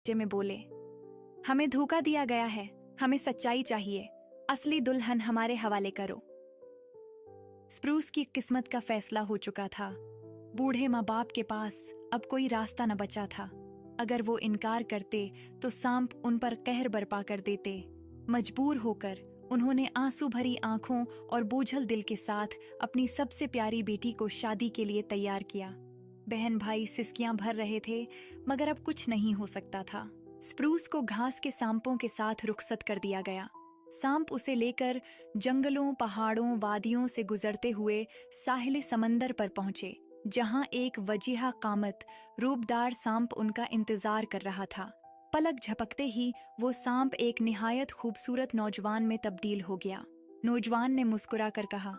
में बोले, हमें धोखा दिया गया है, हमें सच्चाई चाहिए, असली दुल्हन हमारे हवाले करो। स्प्रूस की किस्मत का फैसला हो चुका था। बूढ़े माँ बाप के पास अब कोई रास्ता न बचा था। अगर वो इनकार करते तो सांप उन पर कहर बरपा कर देते। मजबूर होकर उन्होंने आंसू भरी आंखों और बोझल दिल के साथ अपनी सबसे प्यारी बेटी को शादी के लिए तैयार किया। बहन भाई सिसकियां भर रहे थे, मगर अब कुछ नहीं हो सकता था। स्प्रूस को घास के सांपों के साथ रुखसत कर दिया गया। सांप उसे लेकर जंगलों, पहाड़ों, वादियों से गुजरते हुए साहिल समंदर पर पहुंचे, जहां एक वजीहा कामत रूपदार सांप उनका इंतजार कर रहा था। पलक झपकते ही वो सांप एक निहायत खूबसूरत नौजवान में तब्दील हो गया। नौजवान ने मुस्कुरा कर कहा,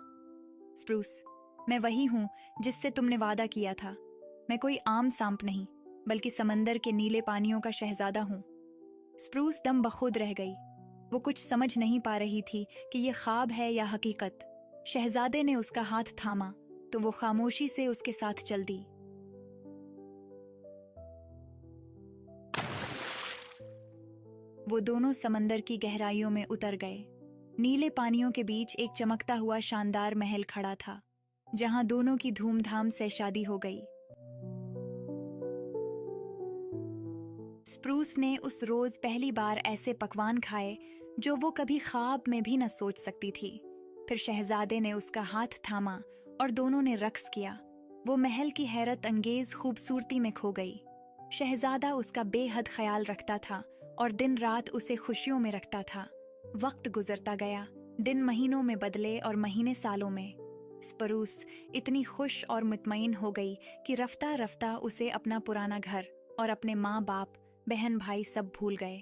स्प्रूस, मैं वही हूँ जिससे तुमने वादा किया था। मैं कोई आम सांप नहीं, बल्कि समंदर के नीले पानियों का शहजादा हूँ। स्प्रूस दम बखुद रह गई। वो कुछ समझ नहीं पा रही थी कि ये ख्वाब है या हकीकत। शहजादे ने उसका हाथ थामा तो वो खामोशी से उसके साथ चल दी। वो दोनों समंदर की गहराइयों में उतर गए। नीले पानियों के बीच एक चमकता हुआ शानदार महल खड़ा था, जहां दोनों की धूमधाम से शादी हो गई। स्प्रूस ने उस रोज पहली बार ऐसे पकवान खाए जो वो कभी ख्वाब में भी न सोच सकती थी। फिर शहजादे ने उसका हाथ थामा और दोनों ने रक्स किया। वो महल की हैरत अंगेज खूबसूरती में खो गई। शहजादा उसका बेहद ख्याल रखता था और दिन रात उसे खुशियों में रखता था। वक्त गुजरता गया, दिन महीनों में बदले और महीने सालों में। स्प्रूस इतनी खुश और मुतमईन हो गई कि रफ्ता रफ्ता उसे अपना पुराना घर और अपने माँ बाप, बहन भाई सब भूल गए।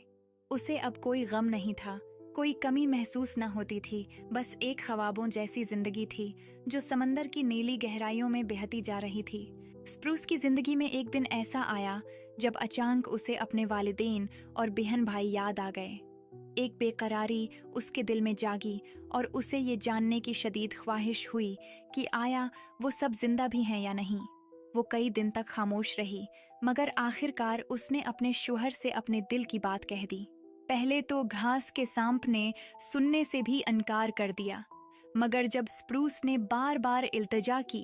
उसे अब कोई गम नहीं था, कोई कमी महसूस न होती थी। बस एक ख्वाबों जैसी जिंदगी थी जो समंदर की नीली गहराइयों में बहती जा रही थी। स्प्रूस की जिंदगी में एक दिन ऐसा आया जब अचानक उसे अपने वालिदैन और बहन भाई याद आ गए। एक बेकरारी उसके दिल में जागी और उसे ये जानने की शदीद ख्वाहिश हुई कि आया वो सब जिंदा भी हैं या नहीं। वो कई दिन तक खामोश रही, मगर आखिरकार उसने अपने शौहर से अपने दिल की बात कह दी। पहले तो घास के सांप ने सुनने से भी इनकार कर दिया, मगर जब स्प्रूस ने बार बार इल्तिजा की